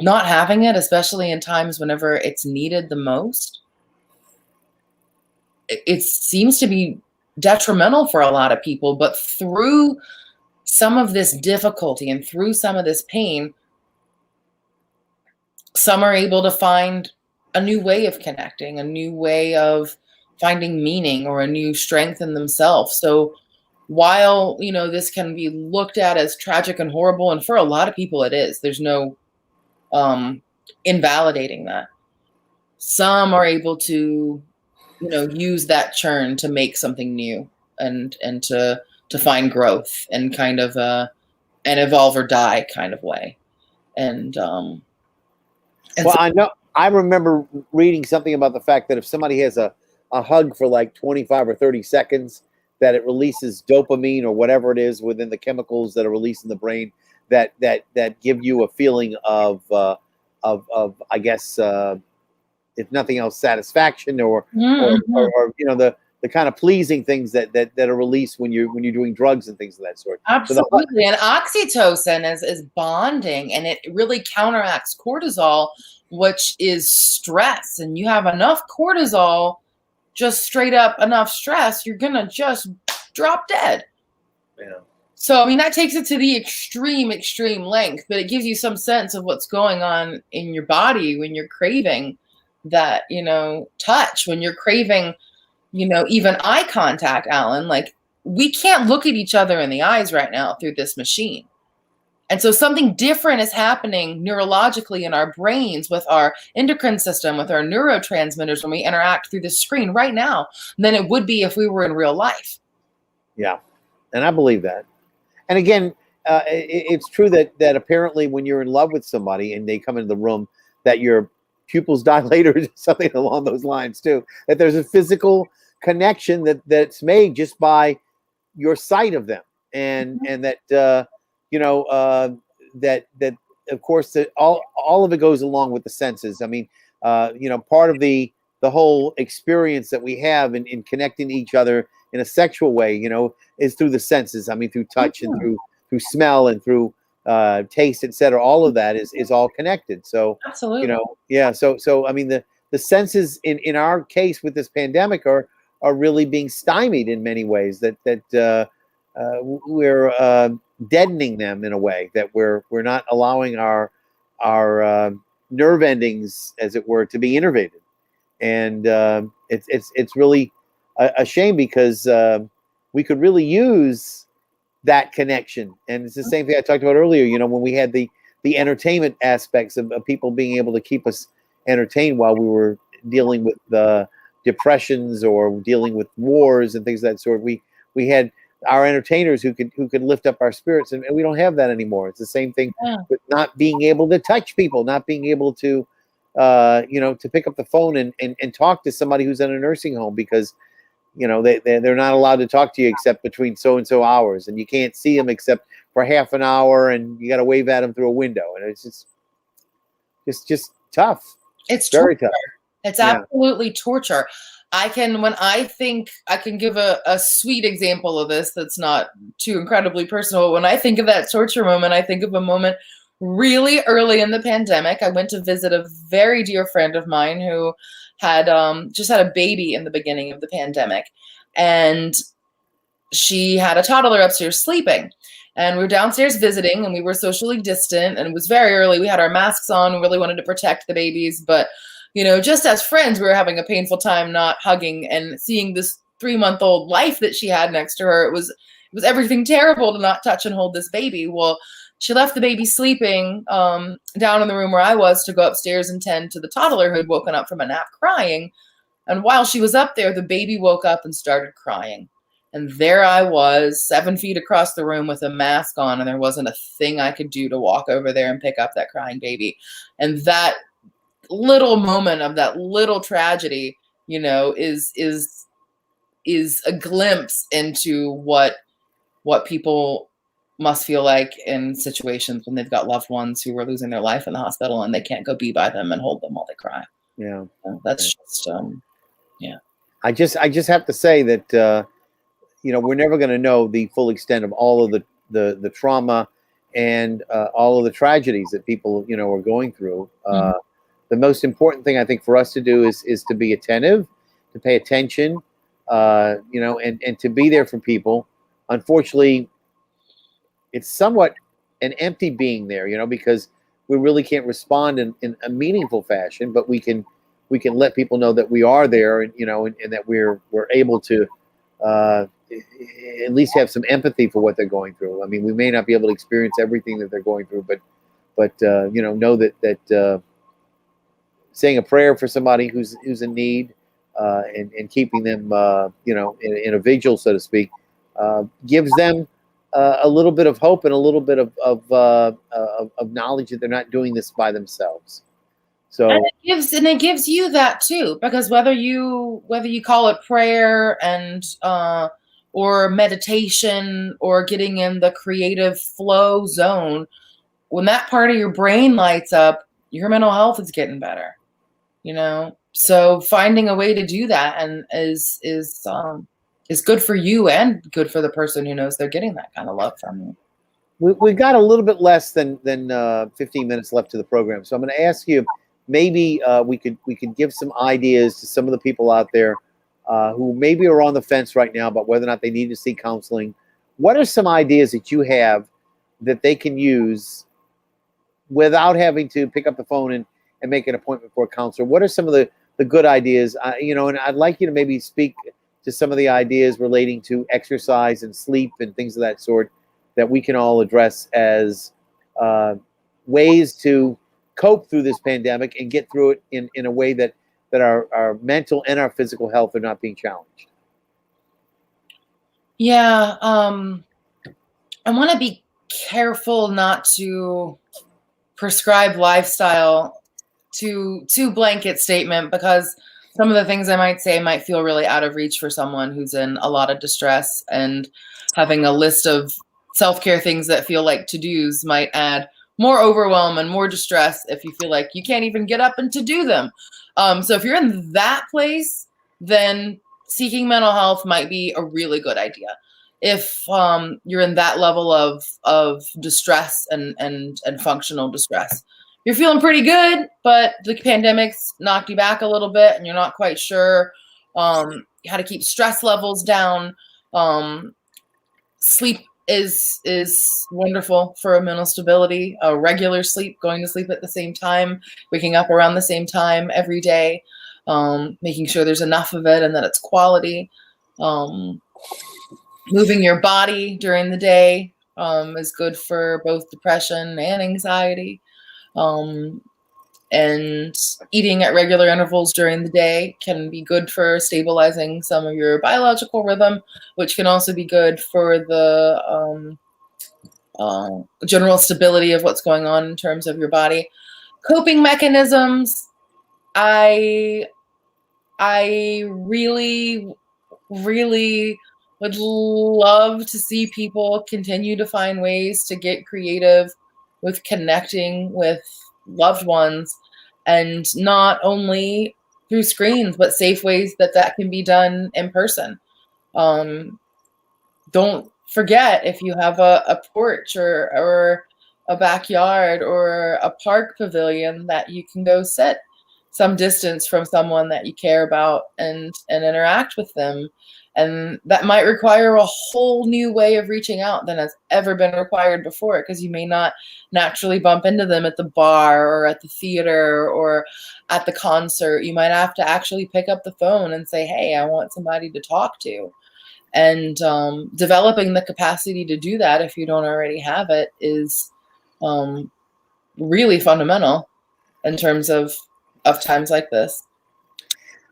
not having it, especially in times whenever it's needed the most, it seems to be detrimental for a lot of people. But through some of this difficulty and through some of this pain, some are able to find a new way of connecting, a new way of finding meaning, or a new strength in themselves. So while, you know, this can be looked at as tragic and horrible, and for a lot of people it is, there's no invalidating that. Some are able to, you know, use that churn to make something new and to find growth and kind of an evolve or die kind of way. And well, so, I remember reading something about the fact that if somebody has a hug for like 25 or 30 seconds, that it releases dopamine or whatever it is within the chemicals that are released in the brain that give you a feeling of I guess, if nothing else, satisfaction or you know, the kind of pleasing things that are released when you're doing drugs and things of that sort. Absolutely. And oxytocin is bonding, and it really counteracts cortisol, which is stress. And you have enough cortisol, just straight up enough stress, you're gonna just drop dead. Yeah. So I mean, that takes it to the extreme length, but it gives you some sense of what's going on in your body when you're craving that, you know, touch, when you're craving, you know, even eye contact, Alan. Like, we can't look at each other in the eyes right now through this machine. And so something different is happening neurologically in our brains with our endocrine system, with our neurotransmitters when we interact through the screen right now than it would be if we were in real life. Yeah. And I believe that. And again, it's true that apparently when you're in love with somebody and they come into the room, that your pupils dilate or something along those lines too, that there's a physical connection that's made just by your sight of them. And that, that of course that all of it goes along with the senses. I mean, part of the whole experience that we have in connecting to each other in a sexual way, is through the senses. I mean, through touch and through smell and through taste, etc. All of that is all connected. So Absolutely. yeah. So I mean, the senses in our case with this pandemic are really being stymied in many ways. We're deadening them in a way, that we're not allowing our nerve endings, as it were, to be innervated. And it's really a shame, because we could really use that connection. And it's the same thing I talked about earlier, when we had the entertainment aspects of people being able to keep us entertained while we were dealing with the depressions or dealing with wars and things of that sort. We had our entertainers who could lift up our spirits, and we don't have that anymore. It's the same thing with not being able to touch people, not being able to to pick up the phone and talk to somebody who's in a nursing home, because they're not allowed to talk to you except between so and so hours, and you can't see them except for half an hour, and you got to wave at them through a window, and it's just tough. It's very torture. tough. It's absolutely torture. I can give a sweet example of this that's not too incredibly personal. When I think of that torture moment, I think of a moment really early in the pandemic. I went to visit a very dear friend of mine who had just had a baby in the beginning of the pandemic, and she had a toddler upstairs sleeping. And we were downstairs visiting, and we were socially distant, and it was very early. We had our masks on. We really wanted to protect the babies, but just as friends, we were having a painful time not hugging, and seeing this 3-month-old life that she had next to her. It was everything terrible to not touch and hold this baby. Well, she left the baby sleeping down in the room where I was to go upstairs and tend to the toddler who had woken up from a nap crying. And while she was up there, the baby woke up and started crying. And there I was, 7 feet across the room with a mask on, and there wasn't a thing I could do to walk over there and pick up that crying baby. And that little moment of that little tragedy, is a glimpse into what people must feel like in situations when they've got loved ones who are losing their life in the hospital and they can't go be by them and hold them while they cry. Yeah. So that's just yeah. I just have to say that we're never going to know the full extent of all of the trauma and all of the tragedies that people are going through. The most important thing I think for us to do is to be attentive, to pay attention, and to be there for people. Unfortunately, it's somewhat an empty being there, because we really can't respond in a meaningful fashion, but we can let people know that we are there, and and that we're able to at least have some empathy for what they're going through. I mean, we may not be able to experience everything that they're going through, but know that saying a prayer for somebody who's in need, and keeping them in a vigil, so to speak, gives them a little bit of hope and a little bit of knowledge that they're not doing this by themselves. So and it gives you that too, because whether you call it prayer and or meditation or getting in the creative flow zone, when that part of your brain lights up, your mental health is getting better. So finding a way to do that and is good for you and good for the person who knows they're getting that kind of love from you. We've got a little bit less than 15 minutes left to the program, so I'm going to ask you, maybe we could give some ideas to some of the people out there who maybe are on the fence right now about whether or not they need to seek counseling. What are some ideas that you have that they can use without having to pick up the phone and make an appointment for a counselor? What are some of the good ideas? And I'd like you to maybe speak to some of the ideas relating to exercise and sleep and things of that sort that we can all address as ways to cope through this pandemic and get through it in a way that our mental and our physical health are not being challenged. Yeah, I want to be careful not to prescribe lifestyle too blanket statement, because some of the things I might say might feel really out of reach for someone who's in a lot of distress, and having a list of self-care things that feel like to-dos might add more overwhelm and more distress if you feel like you can't even get up and to do them. So if you're in that place, then seeking mental health might be a really good idea. If you're in that level of distress and functional distress, you're feeling pretty good, but the pandemic's knocked you back a little bit and you're not quite sure how to keep stress levels down. Sleep is wonderful for mental stability. Regular sleep, going to sleep at the same time, waking up around the same time every day, making sure there's enough of it and that it's quality. Moving your body during the day is good for both depression and anxiety. And eating at regular intervals during the day can be good for stabilizing some of your biological rhythm, which can also be good for the general stability of what's going on in terms of your body. Coping mechanisms, I really, really would love to see people continue to find ways to get creative with connecting with loved ones, and not only through screens, but safe ways that can be done in person. Don't forget, if you have a porch or a backyard or a park pavilion, that you can go sit some distance from someone that you care about and interact with them. And that might require a whole new way of reaching out than has ever been required before, because you may not naturally bump into them at the bar or at the theater or at the concert. You might have to actually pick up the phone and say, hey, I want somebody to talk to. And developing the capacity to do that, if you don't already have it, is really fundamental in terms of times like this.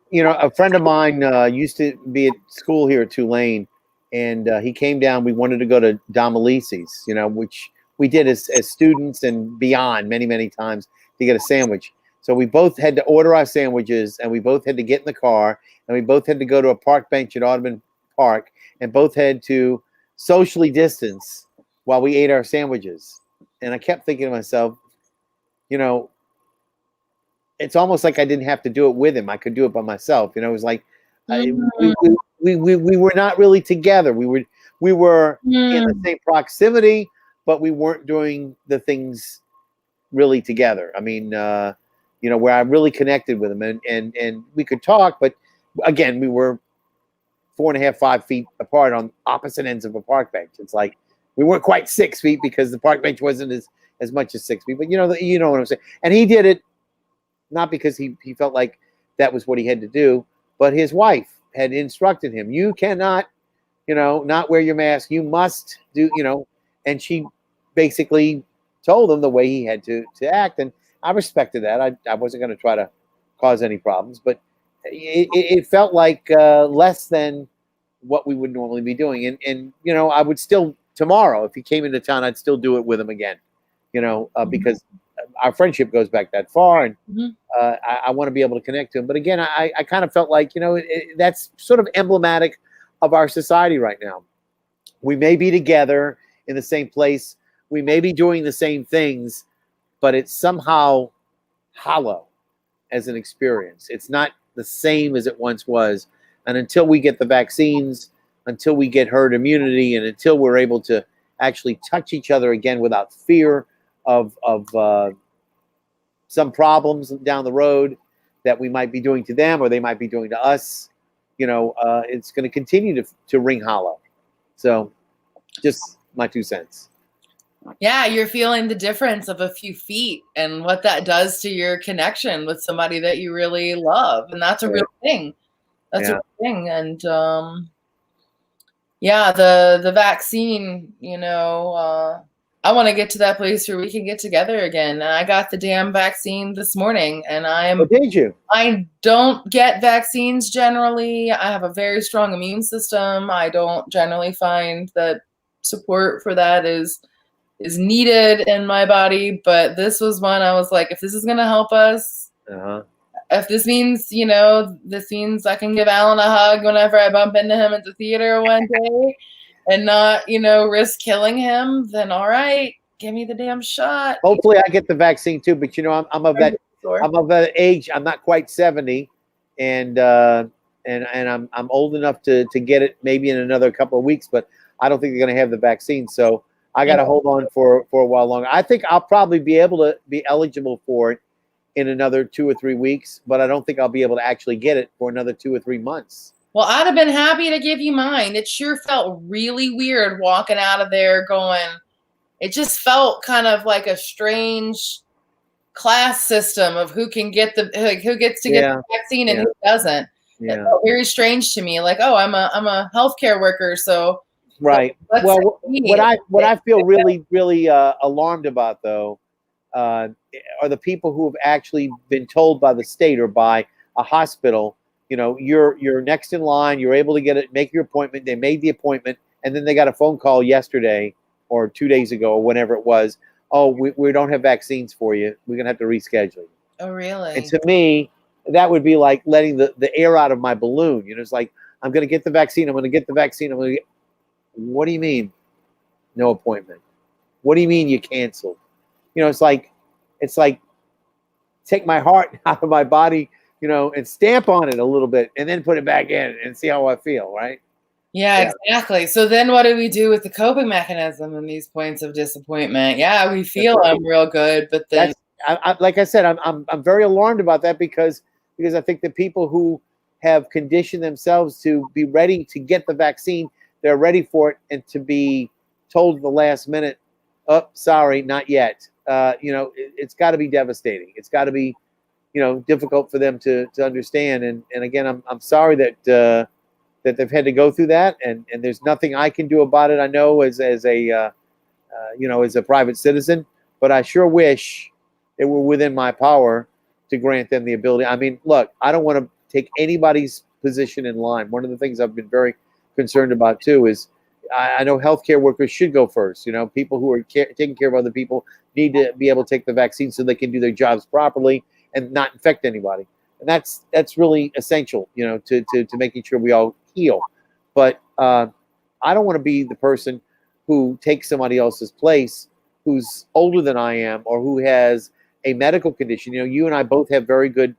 You know, a friend of mine used to be at school here at Tulane, and he came down. We wanted to go to Domelices, you know, which we did as students and beyond many, many times to get a sandwich. So we both had to order our sandwiches, and we both had to get in the car, and we both had to go to a park bench at Audubon Park, and both had to socially distance while we ate our sandwiches. And I kept thinking to myself, you know, it's almost like I didn't have to do it with him. I could do it by myself. You know, it was like we were not really together. We were in the same proximity, but we weren't doing the things really together. I mean, you know, where I really connected with him, and we could talk, but again, we were 4.5, 5 feet apart on opposite ends of a park bench. It's like we weren't quite 6 feet because the park bench wasn't as much as 6 feet. But you know what I'm saying. And he did it not because he felt like that was what he had to do, but his wife had instructed him, you cannot, you know, not wear your mask. You must do, you know, and she basically told him the way he had to act. And I respected that. I wasn't going to try to cause any problems, but it felt like less than what we would normally be doing. And, you know, I would still, tomorrow, if he came into town, I'd still do it with him again, you know, because our friendship goes back that far, and I want to be able to connect to him. But again, I kind of felt like, you know, that's sort of emblematic of our society right now. We may be together in the same place. We may be doing the same things, but it's somehow hollow as an experience. It's not the same as it once was. And until we get the vaccines, until we get herd immunity, and until we're able to actually touch each other again without fear of some problems down the road that we might be doing to them or they might be doing to us, you know, it's going to continue to ring hollow. So just my 2 cents. Yeah, you're feeling the difference of a few feet and what that does to your connection with somebody that you really love. And that's a real thing. That's a real thing. And yeah, the vaccine, you know, I want to get to that place where we can get together again. And I got the damn vaccine this morning, and Did you? I don't get vaccines generally. I have a very strong immune system. I don't generally find that support for that is needed in my body. But this was one I was like, if this is going to help us, if this means, you know, this means I can give Alan a hug whenever I bump into him at the theater one day, and not, risk killing him, then all right, give me the damn shot. Hopefully I get the vaccine too, but I'm of that Sure. I'm of that age. I'm not quite 70, and I'm old enough to get it maybe in another couple of weeks, but I don't think they're going to have the vaccine, so I got to hold on for a while longer. I think I'll probably be able to be eligible for it in another 2 or 3 weeks, but I don't think I'll be able to actually get it for another 2 or 3 months. Well, I'd have been happy to give you mine. It sure felt really weird walking out of there going, it just felt kind of like a strange class system of who can get who gets to get the vaccine and who doesn't. Yeah. It felt very strange to me. Like, oh, I'm a healthcare worker, so right. Well, what I feel really alarmed about though are the people who have actually been told by the state or by a hospital, you're next in line, you're able to get it, make your appointment. They made the appointment, and then they got a phone call yesterday or 2 days ago or whenever it was. Oh, we don't have vaccines for you. We're going to have to reschedule you. Oh, really? And to me, that would be like letting the air out of my balloon. It's like, I'm going to get the vaccine. I'm going to get the vaccine. What do you mean? No appointment. What do you mean you canceled? It's like take my heart out of my body, and stamp on it a little bit and then put it back in and see how I feel. Right. Yeah, exactly. So then what do we do with the coping mechanism in these points of disappointment? Yeah, we feel I'm real good, but then like I said, I'm very alarmed about that because I think the people who have conditioned themselves to be ready to get the vaccine, they're ready for it, and to be told at the last minute, oh, sorry, not yet. It's got to be devastating. It's got to be, difficult for them to understand. And again, I'm sorry that they've had to go through that, and there's nothing I can do about it. I know as a private citizen, but I sure wish it were within my power to grant them the ability. I mean, look, I don't want to take anybody's position in line. One of the things I've been very concerned about too is I know healthcare workers should go first. People who are taking care of other people need to be able to take the vaccine so they can do their jobs properly and not infect anybody. And that's really essential, to making sure we all heal. But I don't want to be the person who takes somebody else's place who's older than I am or who has a medical condition. You and I both have very good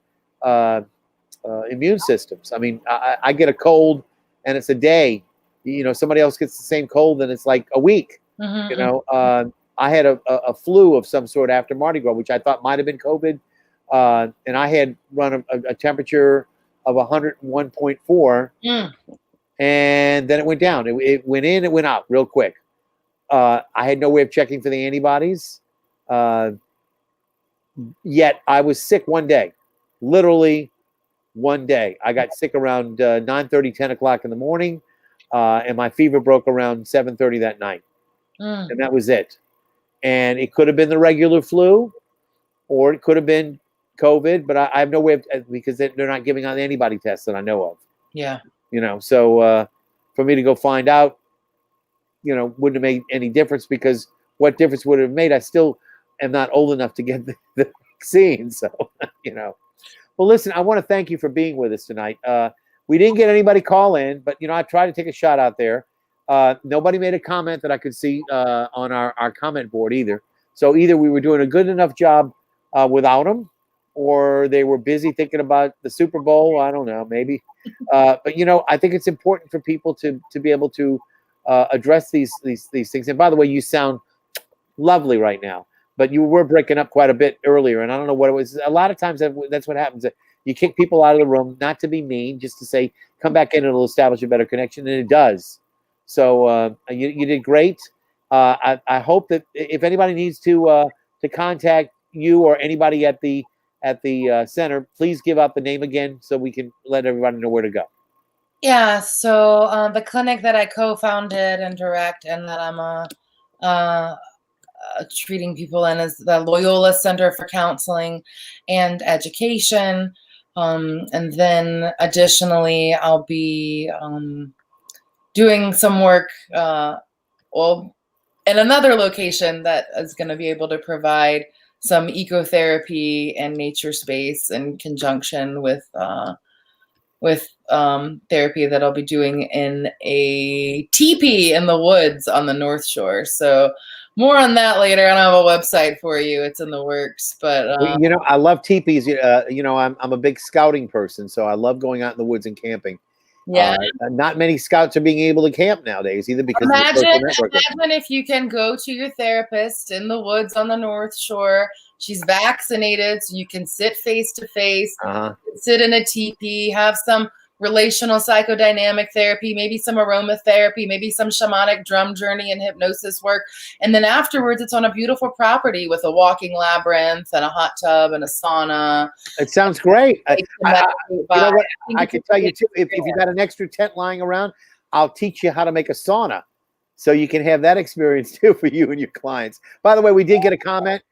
immune systems. I mean, I get a cold and it's a day. Somebody else gets the same cold and it's like a week. Mm-hmm. I had a flu of some sort after Mardi Gras, which I thought might have been COVID. And I had run a temperature of 101.4, and then it went down. It went in, it went out real quick. I had no way of checking for the antibodies. Yet I was sick one day, literally one day. I got sick around 9:30, 10 o'clock in the morning, and my fever broke around 7:30 that night. And that was it. And it could have been the regular flu, or it could have been COVID, but I have no way of, because they're not giving out antibody tests that I know of. Yeah. So for me to go find out, wouldn't have made any difference, because what difference would it have made? I still am not old enough to get the vaccine. So, Well, listen, I want to thank you for being with us tonight. We didn't get anybody call in, but, I tried to take a shot out there. Nobody made a comment that I could see on our comment board either. So either we were doing a good enough job without them, or they were busy thinking about the Super Bowl. I don't know, maybe. But I think it's important for people to be able to address these things. And by the way, you sound lovely right now, but you were breaking up quite a bit earlier, and I don't know what it was. A lot of times that's what happens. You kick people out of the room, not to be mean, just to say, come back in and it'll establish a better connection, and it does. So you did great. I hope that if anybody needs to contact you or anybody at the center, please give out the name again so we can let everybody know where to go. Yeah, so the clinic that I co-founded and direct, and that I'm treating people in, is the Loyola Center for Counseling and Education. And then additionally, I'll be doing some work in another location that is going to be able to provide some ecotherapy and nature space in conjunction with with therapy that I'll be doing in a teepee in the woods on the North Shore. So more on that later. I don't have a website for you. It's in the works, but You know, I love teepees. You know, I'm a big scouting person, so I love going out in the woods and camping. yeah. Not many scouts are being able to camp nowadays either because of the social networking. Imagine if you can go to your therapist in the woods on the North Shore. She's vaccinated, so you can sit face to face, sit in a teepee, have some relational psychodynamic therapy, maybe some aromatherapy, maybe some shamanic drum journey and hypnosis work. And then afterwards, it's on a beautiful property with a walking labyrinth and a hot tub and a sauna. It sounds great. You know what? I can tell you too, if you got an extra tent lying around, I'll teach you how to make a sauna so you can have that experience too for you and your clients. By the way, we did get a comment.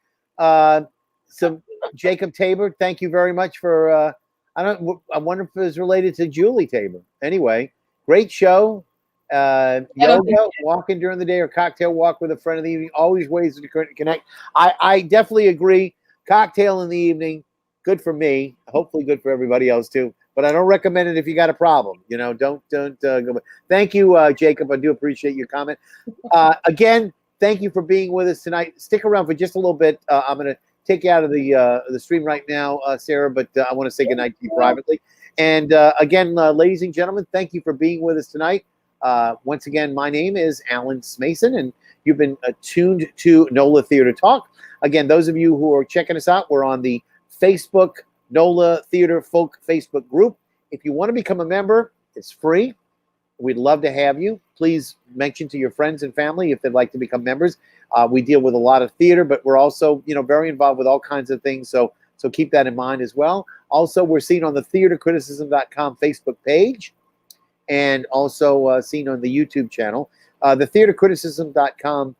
Some Jacob Tabor, thank you very much for I wonder if it was related to Julie Tabor. Anyway, great show. Yoga, walking during the day, or cocktail walk with a friend in the evening, always ways to connect. I definitely agree. Cocktail in the evening, good for me. Hopefully good for everybody else too. But I don't recommend it if you got a problem. You know, don't go. Thank you, Jacob. I do appreciate your comment. Again, thank you for being with us tonight. Stick around for just a little bit. I'm going to take you out of the stream right now, Sarah, but I want to say goodnight to you privately. And again, ladies and gentlemen, thank you for being with us tonight. Once again, my name is Alan Smason, and you've been tuned to NOLA Theater Talk. Again, those of you who are checking us out, we're on the Facebook NOLA Theater Folk Facebook group. If you want to become a member, it's free. We'd love to have you. Please mention to your friends and family if they'd like to become members. We deal with a lot of theater, but we're also, very involved with all kinds of things. So keep that in mind as well. Also, we're seen on the theatercriticism.com Facebook page, and also seen on the YouTube channel. The theatercriticism.com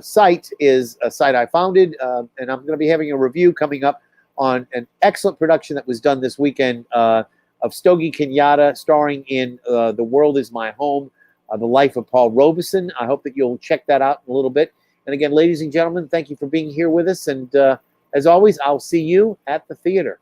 site is a site I founded, and I'm going to be having a review coming up on an excellent production that was done this weekend of Stogie Kenyatta, starring in The World Is My Home, The Life of Paul Robeson. I hope that you'll check that out in a little bit. And again, ladies and gentlemen, thank you for being here with us. And as always, I'll see you at the theater.